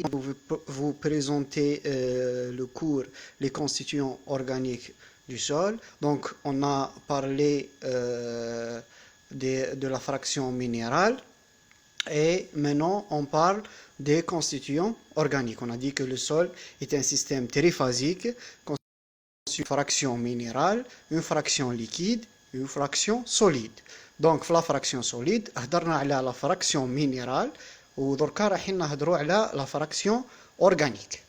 vous présenter le cours Les constituants organiques du sol. Donc, on a parlé de la fraction minérale et maintenant on parle des constituants organiques. On a dit que le sol est un système triphasique constitué d'une fraction minérale, une fraction liquide et une fraction solide. Donc, la fraction solide, هضرنا على la fraction minérale ودركا رايحين نهضروا على la fraction organique.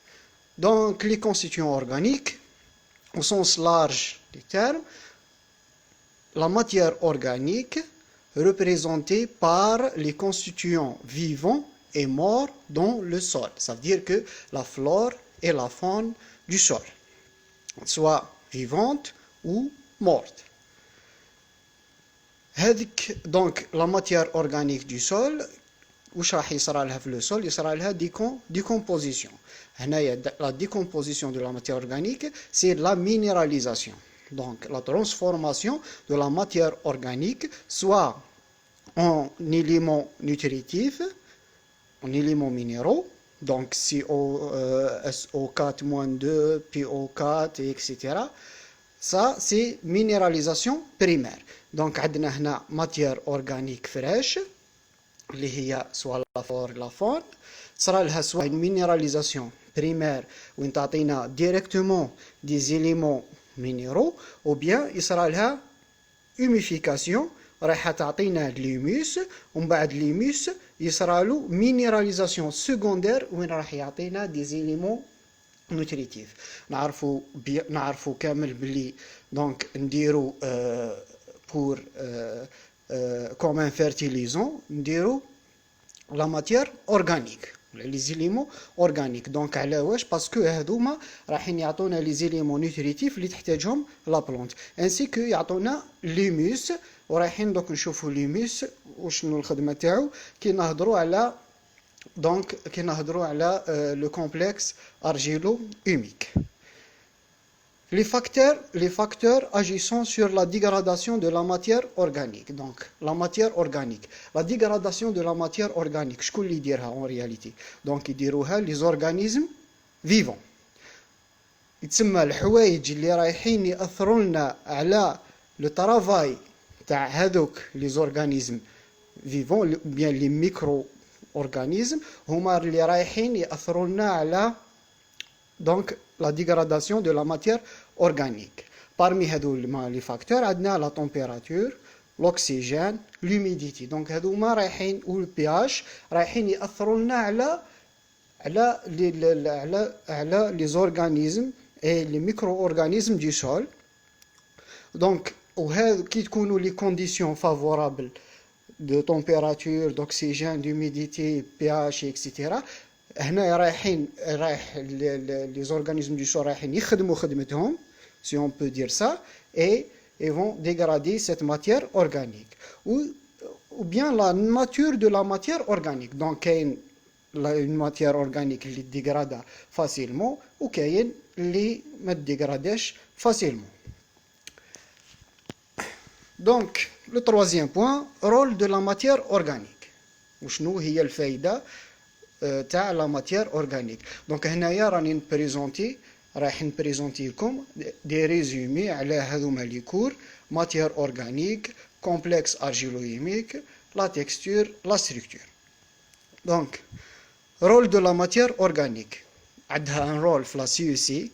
Donc, les constituants organiques, au sens large du terme, la matière organique représentée par les constituants vivants et morts dans le sol. Ça veut dire que la flore et la faune du sol, soit vivantes ou mortes. Donc, la matière organique du sol, واش راح يصرى لها في لو سول يصرى لها décomposition. هنايا la décomposition de la matière organique c'est la minéralisation, donc la transformation de la matière organique soit en éléments nutritifs, en éléments minéraux, donc CO, SO4-2, PO4, etc. Ça c'est minéralisation primaire. Donc عندنا هنا matière organique fraîche اللي هي soit la flore la faune, صرا لها soit une minéralisation primaire وين تعطينا directement des éléments minéraux, ou bien يصرا لها humification رايحه تعطينا l'humus ومن بعد l'humus يصرا له minéralisation secondaire وين راح يعطينا des éléments nutritifs. نعرفوا كامل بلي دونك نديرو pour comme un fertilisant, نديرو la matière organique, les éléments organiques. Donc على واش باسكو هذوما رايحين يعطونا les éléments nutritifs اللي تحتاجهم la plante, ainsi que يعطونا l'humus. ورايحين دوك نشوفوا l'humus وشنو الخدمه تاعو كي نهضروا على le complexe argilo-humique. Les facteurs agissant sur la dégradation de la matière organique. Donc, la matière organique. La dégradation de la matière organique, شكون اللي يديرها en réalité? Donc, يديروها les organismes vivants. يتسمى الحوايج اللي رايحين يأثروا لنا على le travail تاع هذوك les organismes vivants, ou bien les micro-organismes, هما اللي رايحين يأثروا لنا على donc la dégradation de la matière organique. Parmi les facteurs, on a la température, l'oxygène, l'humidité. Donc, ou le pH, رايحين يأثروا لنا على les organismes et les micro-organismes du sol. Donc, qui تكونوا les conditions favorables de température, d'oxygène, d'humidité, pH, etc. هنا رايح les organismes du sol رايحين يخدموا خدمتهم, si on peut dire ça, et ils vont dégrader cette matière organique. Ou bien la nature de la matière organique. Donc, une matière organique qui dégrade facilement ou qui ne dégrade facilement. Donc, le troisième point, rôle de la matière organique. وشنو هي الفائدة تاع la matière organique. Donc هنايا راني نبريزونتي رايح نبريزونتي لكم دي ريزومي على هذوما لي كور matière organique, complexe argilo-humique, la texture, la structure. Donc rôle de la matière organique. عندها un rôle في la CEC,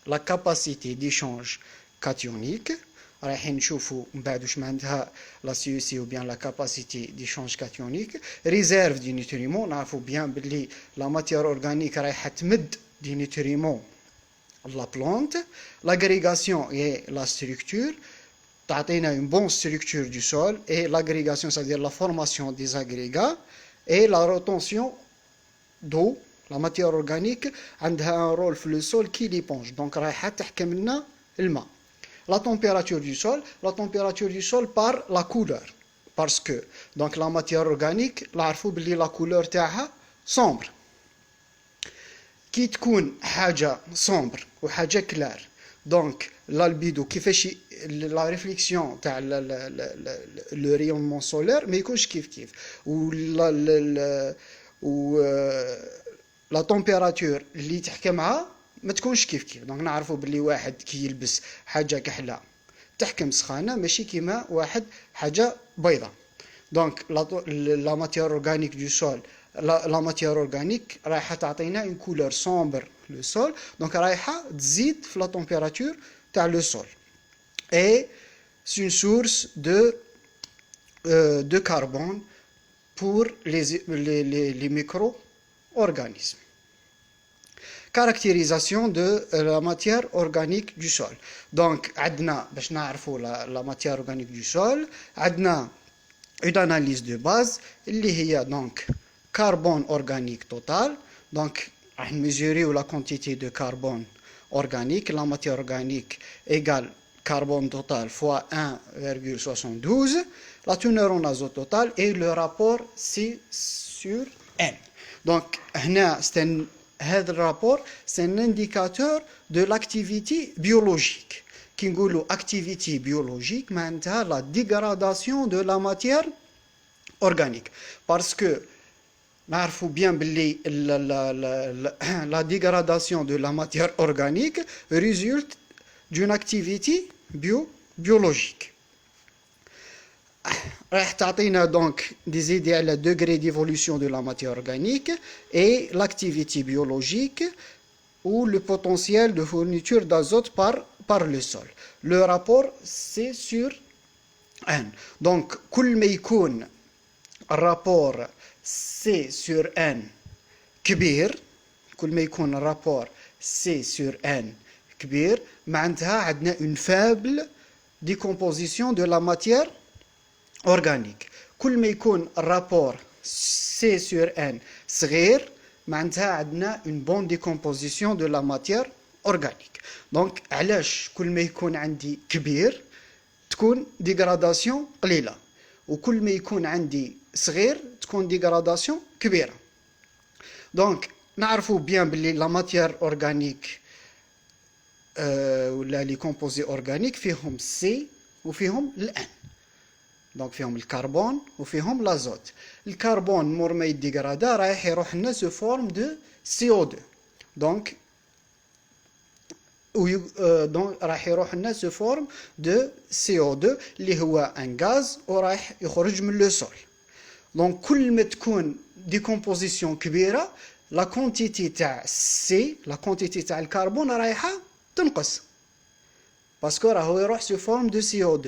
la capacité d'échange cationique. رايحين نشوفوا من بعد واش معناتها لا سي سي ou bien la capacité d'échange cationique, réserve des nutriments. نعرفوا bien بلي la matière organique رايحه تمد des nutriments la plante, l'agrégation et la structure تعطينا une bonne structure du sol, et l'agrégation c'est-à-dire la formation des agrégats et la rétention d'eau. La matière organique عندها un rôle في le sol qui l'éponge, donc رايحه تحكم لنا الماء. La température du sol par la couleur, parce que donc la matière organique نعرفوا بلي la couleur تاعها sombre. كي تكون حاجه sombre وحاجه clair, donc l'albedo كيفاش la réflexion تاع le rayonnement solaire ما يكونش كيف لا تمبيراتور اللي تحكمها ما تكونش كيف دونك نعرفوا باللي واحد كي يلبس حاجه كحله تحكم سخانه ماشي كيما واحد حاجه بيضاء. دونك لا ماتيير اورغانيك دو سول لا ماتيير اورغانيك رايحه تعطينا اون كولور سومبر لو سول، دونك رايحه تزيد في لا تمبيراتور تاع لو سول. اي سي اون سورس de carbone pour les micro-organismes. Caractérisation de la matière organique du sol. Donc, عندنا باش نعرفوا la matière organique du sol, عندنا une analyse de base اللي هي donc carbone organique total. Donc, راح mesurer la quantité de carbone organique, la matière organique égale carbone total fois 1,72, la teneur en azote totale et le rapport C sur N. Donc, هذا الرابور c'est un indicateur de l'activité biologique. كي نقولوا activité biologique معناتها la dégradation de la matière organique. Parce que نعرفوا bien باللي la dégradation de la matière organique résulte d'une activité biologique. راح تعطينا donc des idées على degré d'évolution de la matière organique et l'activité biologique ou le potentiel de fourniture d'azote par le sol. Le rapport c'est sur N. Donc كل ما يكون الرابور C sur N كبير، كل ما يكون الرابور C sur N كبير معناتها عندنا une faible décomposition de la matière organique. كل ما يكون الرابور C sur N صغير معناتها عندنا une bonne décomposition de la matière organique. donc علاش كل ما يكون عندي كبير تكون ديغراداسيون قليله، وكل ما يكون عندي صغير تكون ديغراداسيون كبيره. دونك نعرفوا بيان باللي لا ماتيير اورغانيك ولا لي كومبوزي اورغانيك فيهم سي وفيهم الان. دونك فيهم الكربون وفيهم لازوت. الكربون مور ما يديغرادا رايح يروح لنا سو فورم دو CO2. دونك راح يروح لنا سو فورم دو CO2 اللي هو ان غاز ورايح يخرج من لو سول. دونك كل ما تكون ديكومبوزيسيون كبيره لا كونتيتي تاع سي لا كونتيتي تاع الكربون رايحه تنقص باسكو راهو يروح سو فورم دو CO2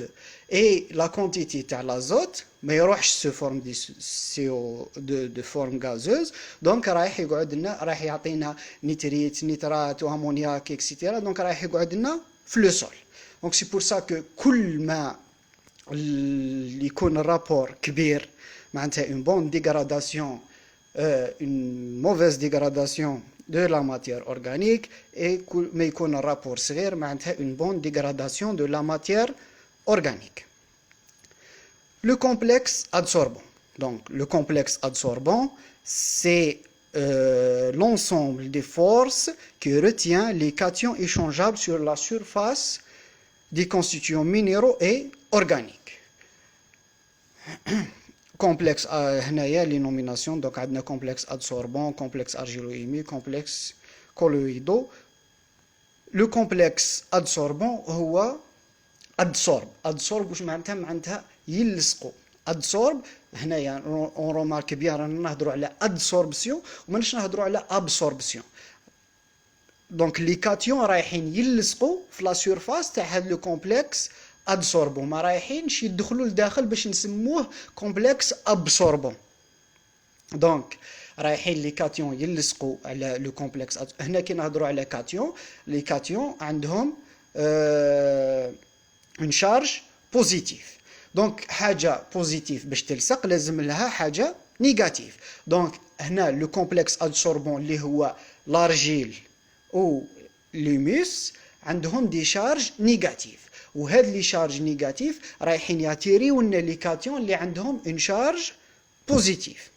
اي لا كونتيتي تاع لازوت ما يروحش سو فورم دي CO2 دو فورم غازوز. دونك رايح يقعد لنا رايح يعطينا نيتريت نيترات وامونياك اكسيتيرا. دونك رايح يقعد لنا في لو سول. دونك سي بور سا كو كل ما يكون الرابور كبير معناتها une bonne dégradation une mauvaise dégradation de la matière organique et ما يكون الرابور صغير معناتها une bonne dégradation de la matière organique. Le complexe adsorbant. Donc le complexe adsorbant c'est l'ensemble des forces qui retient les cations échangeables sur la surface des constituants minéraux et organiques. complexe هنايا les nominations. donc عندنا complexe adsorbant, complexe argilo-émie, complexe colloïdaux. le complexe adsorbant هو adsorb واش معناتها يلصقوا. adsorb هنايا on remarque bien رانا نهضروا على adsorption وماناش نهضروا على absorption. دونك لي كاتيون رايحين يلصقوا في لا سيرفاس تاع هذا لو كومبلكس ادسوربون، ما رايحينش يدخلوا لداخل باش نسموه كومبلكس ابسوربون. دونك رايحين لي كاتيون يلصقوا على لو كومبلكس. هنا كي نهضروا على كاتيون، لي كاتيون عندهم اون شارج بوزيتيف. دونك حاجه بوزيتيف باش تلصق لازم لها حاجه نيجاتيف. دونك هنا لو كومبلكس ادسوربون اللي هو لارجيل او ليموس عندهم دي شارج نيجاتيف، وهاد لي شارج نيجاتيف رايحين ياتيريو لنا لي كاتيون اللي عندهم اون شارج بوزيتيف.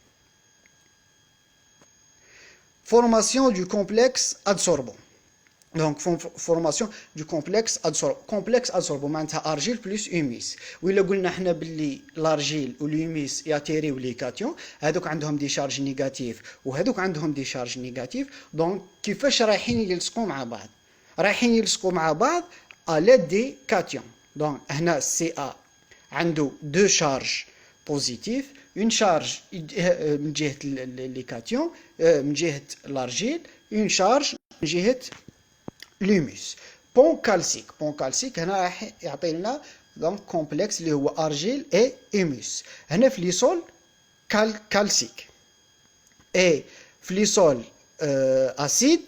فورماسيون دو كومبلكس ادسوربون. Donc, formation du complexe adsorbant معناتها argile plus humus. وإلا قلنا حنا باللي l'argile و l'humus ياتيريو لي كاتيون، هذوك عندهم دي شارج نيجاتيف وهذوك عندهم دي شارج نيجاتيف، دونك كيفاش رايحين يلصقوا مع بعض؟ رايحين يلصقوا مع بعض à l'aide des cations. دونك هنا CA عنده دو شارج بوزيتيف، اون شارج من جهة لي كاتيون من جهة l'argile، اون شارج من جهة l'humus. بون كالسيك هنا راح يعطي لنا دونك كومبلكس اللي هو ارجيل اي هيموس. هنا في لي سول كالسيك اي في لي سول اسيد،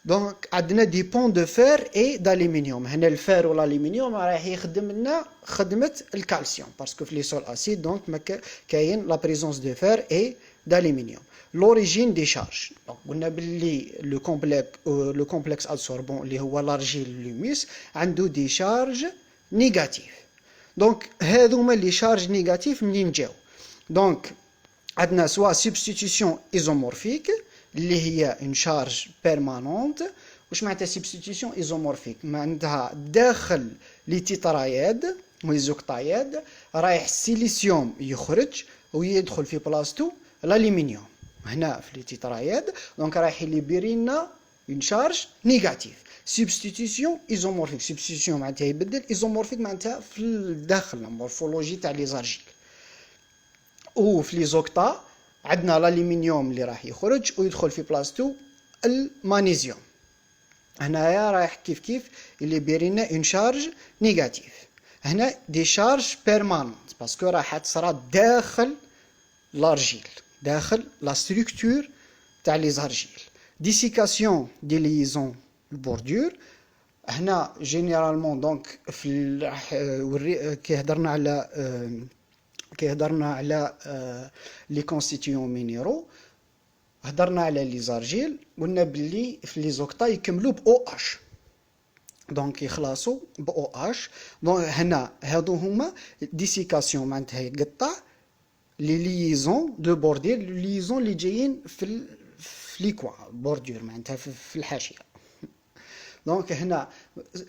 دونك عندنا دي بون دو فير اي d'aluminium. هنا الفير والالومنيوم راح يخدم لنا خدمه الكالسيوم باسكو في لي سول اسيد دونك ما كاين لا بريزونس دو فير اي d'aluminium. لوريجين دي شارج، دونك قلنا باللي لو كومبلكس ادسوربون اللي هو لارجيل لوميس عنده دي شارج نيجاتيف. دونك هذوما لي شارج نيجاتيف منين جاو؟ دونك عندنا سوا سبستيتيوشن ايزومورفيك اللي هي اون شارج بيرمانونت. واش معناتها سبستيتيوشن ايزومورفيك؟ معناتها داخل لي تيترايد ويزوكتايد رايح السيليسيوم يخرج ويدخل في بلاصتو الالومنيوم هنا في لي تيترايد، دونك رايح يليبيري لنا اون شارج نيجاتيف. سبستيتيوشن ايزومورفيك، سبستيتيوشن معناتها يبدل، ايزومورفيك معناتها في الداخل المورفولوجي تاع لي زارجيل. وفي لي زوكتا عندنا الالومنيوم اللي راح يخرج ويدخل في بلاصتو المغنيسيوم. هنايا رايح كيف يليبيري لنا اون شارج نيجاتيف. هنا دي شارج بيرمانونت باسكو راح تصرا داخل l'argile داخل لا ستركتور تاع لي زارجيل. ديسيكاسيون دي ليزون البوردور هنا جينيرالمون دونك في كي هضرنا على لي كونستيتيون مينيرو، هضرنا على لي زارجيل، قلنا باللي في لي زوكتا يكملوا ب او اش، دونك يخلصوا ب او اش. دونك هنا هادو هما ديسيكاسيون معناتها يقطع لي ليزون دو بوردير، لي ليزون اللي جايين في لي كوان بوردور معناتها في الحاشيه. دونك هنا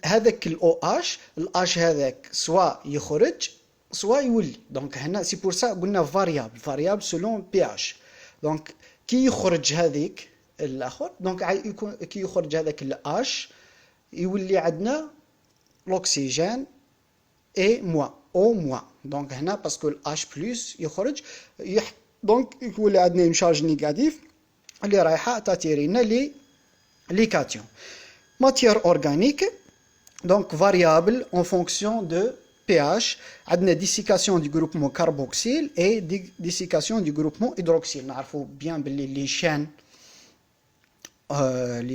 هذاك الاو اش الاش هذاك سوا يخرج سوا يولي، دونك هنا سي بور سا قلنا فاريابل سولون بي اش. دونك كي يخرج هذيك الاخر، دونك كي يخرج هذاك الاش يولي عندنا لوكسيجين اي موا او موا. دونك هنا باسكو الاش بلس يخرج دونك يولي عندنا اون شارج نيجاتيف اللي رايحه تاتيري لنا لي كاتيون. ماتيير اورغانيك دونك فاريابل اون فونكسيون دو pH. عندنا ديسيكاسيون دي جروبمون كاربوكسيل اي ديسيكاسيون دي جروبمون هيدروكسيل. نعرفوا بيان باللي لي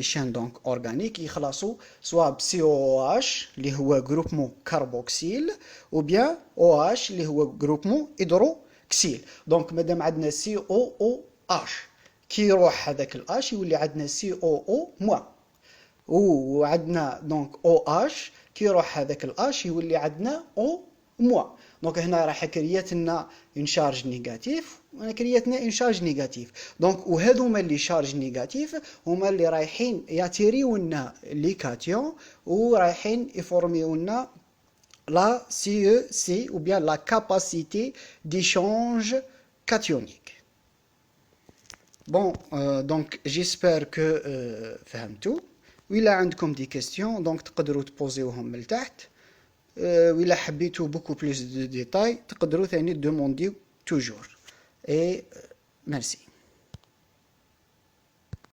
شان دونك اورغانيك يخلصوا سوا بسي او اش اللي هو جروبمون كاربوكسيل او بيان او اش اللي هو جروبمون هيدروكسيل. دونك مادام عندنا سي او اش كي يروح هذاك الاش يولي عندنا سي او موا، وعندنا دونك او اش كي يروح هذاك الاش يولي عندنا او موا. دونك هنا راح كريات لنا اون شارج نيجاتيف وانا كريات لنا اون شارج نيجاتيف. دونك وهذوما اللي شارج نيجاتيف هما اللي رايحين ياتيريو لنا لي كاتيون ورايحين يفورميو لنا لا سي سي ou bien la capacité d'échange cationique. Bon, donc j'espère que فهمتوا. وإلا عندكم دي كيستيون دونك تقدروا تبوزيوهم من تحت. وإلا حبيتوا بوكو بلوس دو ديتاي تقدروا ثاني دومونديو توجور. اي ميرسي.